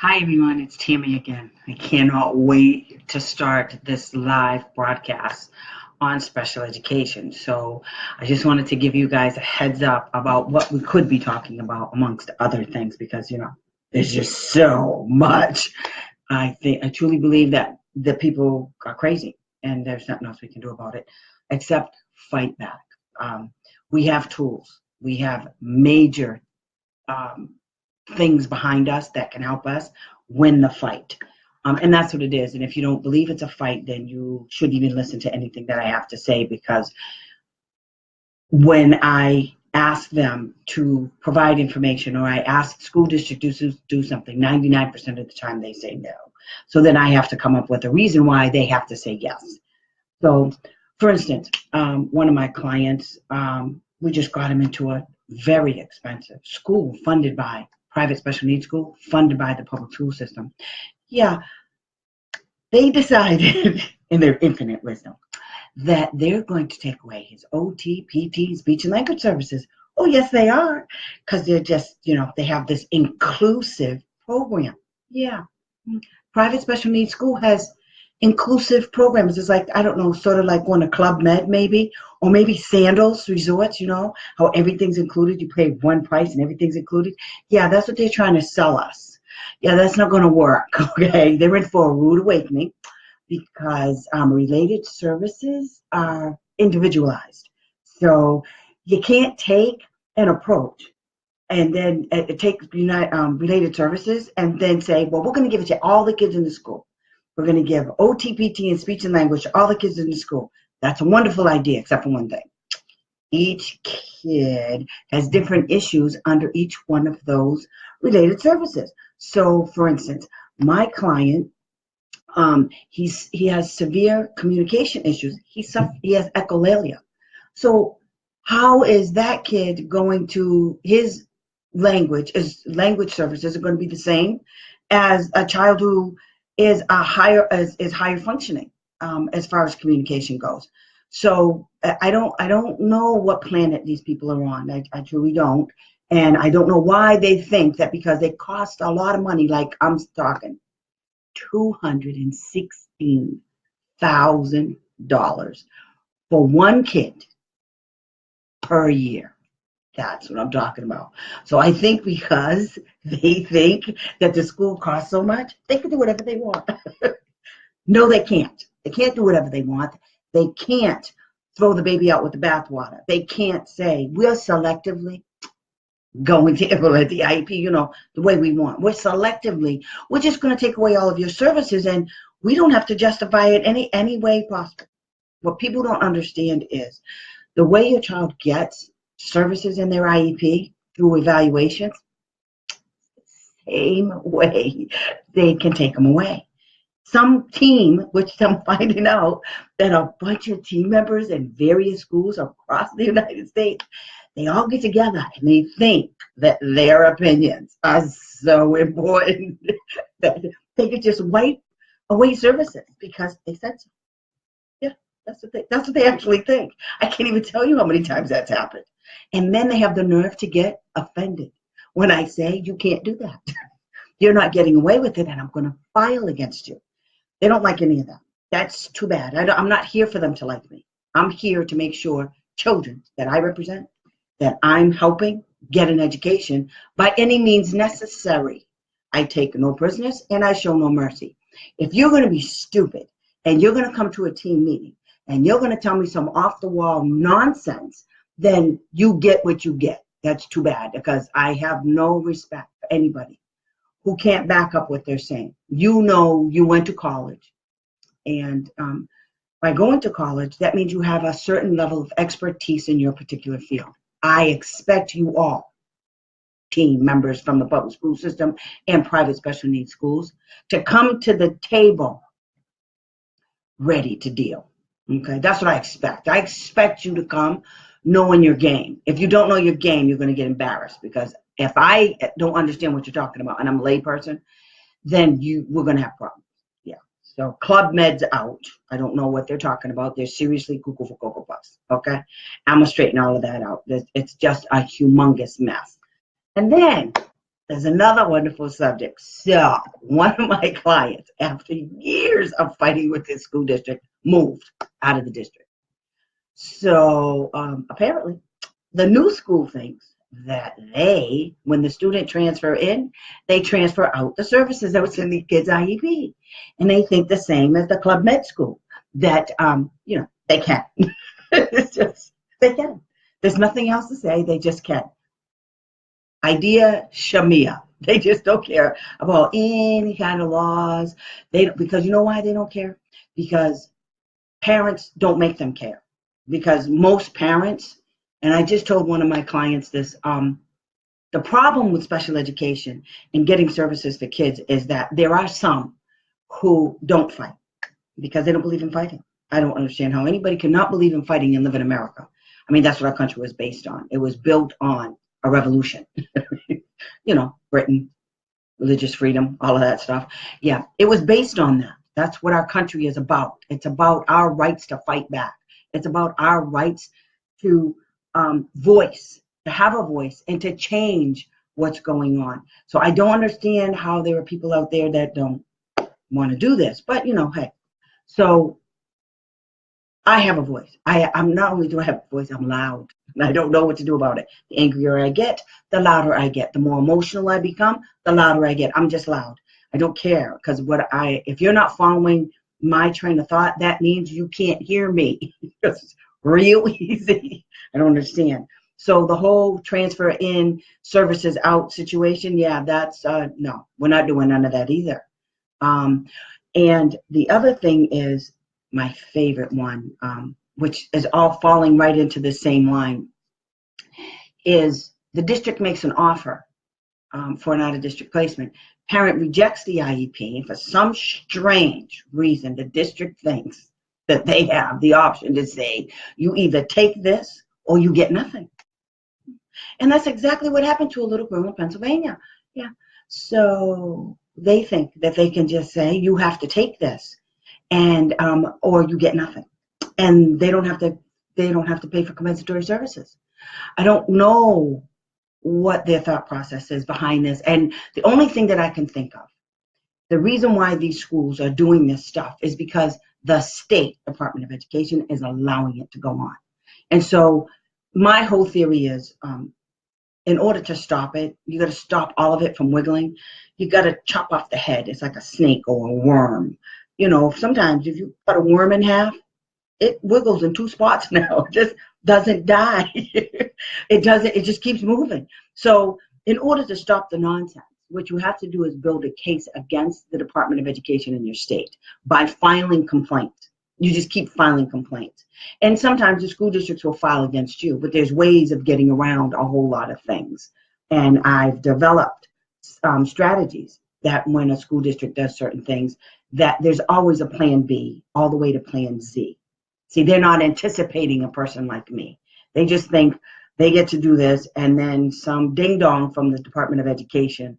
Hi everyone, it's Tammy again. I cannot wait to start this live broadcast on special education. So I just wanted to give you guys a heads up about what we could be talking about amongst other things because there's just so much. I truly believe that the people are crazy and there's nothing else we can do about it except fight back. Um, we have tools. We have major um, things behind us that can help us win the fight. And that's what it is. And if you don't believe it's a fight, then you shouldn't even listen to anything that I have to say, because when I ask them to provide information or I ask school district to do something, 99% of the time they say no. So then I have to come up with a reason why they have to say yes. So, for instance, one of my clients, we just got him into a very expensive school funded by private special needs school funded by the public school system. Yeah, they decided in their infinite wisdom that they're going to take away his OT, PT, speech and language services. Oh, yes, they are, because they're just, they have this inclusive program. Yeah, private special needs school has inclusive programs. It's like, I don't know, sort of like going to Club Med maybe, or maybe Sandals Resorts, how everything's included. You pay one price and everything's included. Yeah, that's what they're trying to sell us. Yeah, that's not going to work, okay? They're in for a rude awakening because related services are individualized. So you can't take an approach and then take related services and then say, well, we're going to give it to all the kids in the school. We're going to give OTPT and speech and language to all the kids in the school. That's a wonderful idea, except for one thing. Each kid has different issues under each one of those related services. So, for instance, my client, he has severe communication issues. He has echolalia. So, how is that kid going to his language services are going to be the same as a child who is higher functioning as far as communication goes. So I don't know what planet these people are on. I truly don't, and I don't know why they think that because they cost a lot of money. Like I'm talking $216,000 for one kid per year. That's what I'm talking about. So I think because they think that the school costs so much, they can do whatever they want. No, they can't. They can't do whatever they want. They can't throw the baby out with the bathwater. They can't say, we're selectively going to implement the IEP, the way we want. We're just going to take away all of your services, and we don't have to justify it any way possible. What people don't understand is the way your child gets services in their IEP through evaluations, same way they can take them away. Some team, which I'm finding out that a bunch of team members in various schools across the United States, they all get together and they think that their opinions are so important that they could just wipe away services because they said so. Yeah, that's what they actually think. I can't even tell you how many times that's happened. And then they have the nerve to get offended when I say you can't do that. You're not getting away with it, and I'm going to file against you. They don't like any of that. That's too bad. I'm not here for them to like me. I'm here to make sure children that I represent, that I'm helping get an education by any means necessary. I take no prisoners and I show no mercy. If you're going to be stupid and you're going to come to a team meeting and you're going to tell me some off-the-wall nonsense, then you get what you get. That's too bad, because I have no respect for anybody who can't back up what they're saying. You went to college, and by going to college, that means you have a certain level of expertise in your particular field. I expect you all, team members from the public school system and private special needs schools, to come to the table ready to deal. Okay, that's what I expect. I expect you to come knowing your game. If you don't know your game, you're going to get embarrassed, because if I don't understand what you're talking about and I'm a layperson, then we're going to have problems. Yeah. So Club Med's out. I don't know what they're talking about. They're seriously cuckoo for Cocoa Puffs. Okay. I'm going to straighten all of that out. It's just a humongous mess. And then there's another wonderful subject. So one of my clients, after years of fighting with his school district, moved out of the district. So apparently the new school thinks that when the student transfer in, they transfer out the services that was in the kids' IEP. And they think the same as the Club Med School, that, they can. It's just, they can. There's nothing else to say. They just can. Idea Shamia. They just don't care about any kind of laws. Because you know why they don't care? Because parents don't make them care. Because most parents, and I just told one of my clients this, the problem with special education and getting services for kids is that there are some who don't fight because they don't believe in fighting. I don't understand how anybody cannot believe in fighting and live in America. I mean, that's what our country was based on. It was built on a revolution. Britain, religious freedom, all of that stuff. Yeah, it was based on that. That's what our country is about. It's about our rights to fight back. It's about our rights to have a voice, and to change what's going on. So I don't understand how there are people out there that don't want to do this. But, hey. So I have a voice. I'm not only do I have a voice, I'm loud. And I don't know what to do about it. The angrier I get, the louder I get. The more emotional I become, the louder I get. I'm just loud. I don't care, because if you're not following my train of thought, that means you can't hear me. It's real easy. I don't understand. So the whole transfer in, services out situation, yeah, that's, no, we're not doing none of that either. And the other thing is my favorite one, which is all falling right into the same line, is the district makes an offer for an out-of-district placement. Parent rejects the IEP, and for some strange reason, the district thinks that they have the option to say, you either take this or you get nothing. And that's exactly what happened to a little girl in Pennsylvania. Yeah. So they think that they can just say, you have to take this, and or you get nothing. And they don't have to pay for compensatory services. I don't know what their thought process is behind this. And the only thing that I can think of, the reason why these schools are doing this stuff is because the state Department of Education is allowing it to go on. And so my whole theory is, in order to stop it, you got to stop all of it from wiggling. You got to chop off the head. It's like a snake or a worm. Sometimes if you cut a worm in half, it wiggles in two spots now. It just doesn't die. It just keeps moving. So in order to stop the nonsense, what you have to do is build a case against the Department of Education in your state by filing complaints. You just keep filing complaints. And sometimes the school districts will file against you, but there's ways of getting around a whole lot of things. And I've developed strategies that when a school district does certain things, that there's always a plan B all the way to plan Z. See, they're not anticipating a person like me. They just think they get to do this, and then some ding-dong from the Department of Education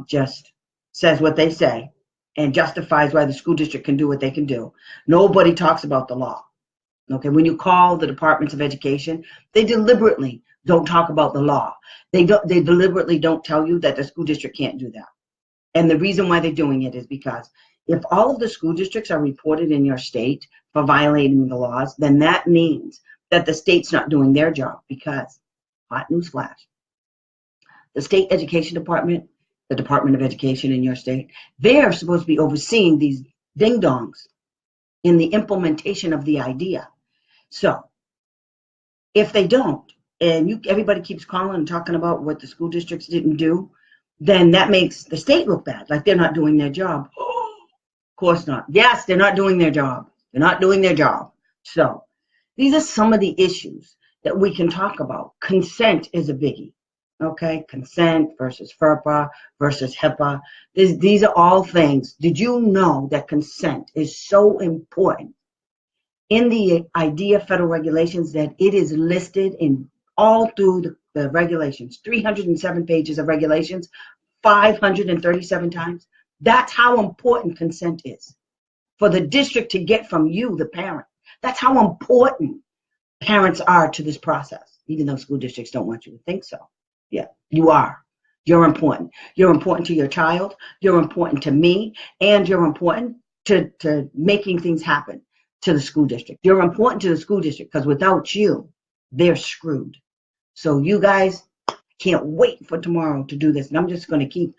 just says what they say and justifies why the school district can do what they can do. Nobody talks about the law. Okay, when you call the Departments of Education, they deliberately don't talk about the law. They deliberately don't tell you that the school district can't do that. And the reason why they're doing it is because if all of the school districts are reported in your state for violating the laws, then that means that the state's not doing their job, because, hot news flash, the state education department, the Department of Education in your state, they're supposed to be overseeing these ding-dongs in the implementation of the idea. So if they don't, and everybody keeps calling and talking about what the school districts didn't do, then that makes the state look bad, like they're not doing their job. Of course not. Yes, they're not doing their job. They're not doing their job. So these are some of the issues that we can talk about. Consent is a biggie. Okay, consent versus FERPA versus HIPAA. These are all things. Did you know that consent is so important in the IDEA federal regulations that it is listed in all through the regulations, 307 pages of regulations, 537 times? That's how important consent is for the district to get from you, the parent. That's how important parents are to this process, even though school districts don't want you to think so. Yeah, you are. You're important. You're important to your child. You're important to me. And you're important to making things happen to the school district. You're important to the school district because without you, they're screwed. So you guys, can't wait for tomorrow to do this. And I'm just going to keep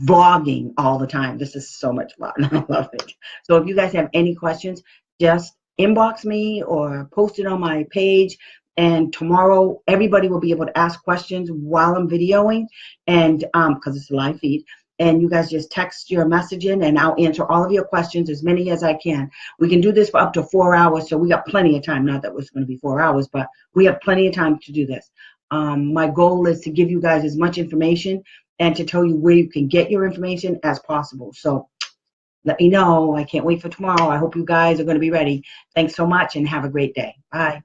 vlogging all the time. This is so much fun. I love it. So if you guys have any questions, just inbox me or post it on my page. And tomorrow, everybody will be able to ask questions while I'm videoing, and because it's a live feed. And you guys just text your message in, and I'll answer all of your questions, as many as I can. We can do this for up to 4 hours, so we got plenty of time. Not that it's going to be 4 hours, but we have plenty of time to do this. My goal is to give you guys as much information and to tell you where you can get your information as possible. So let me know. I can't wait for tomorrow. I hope you guys are going to be ready. Thanks so much and have a great day. Bye.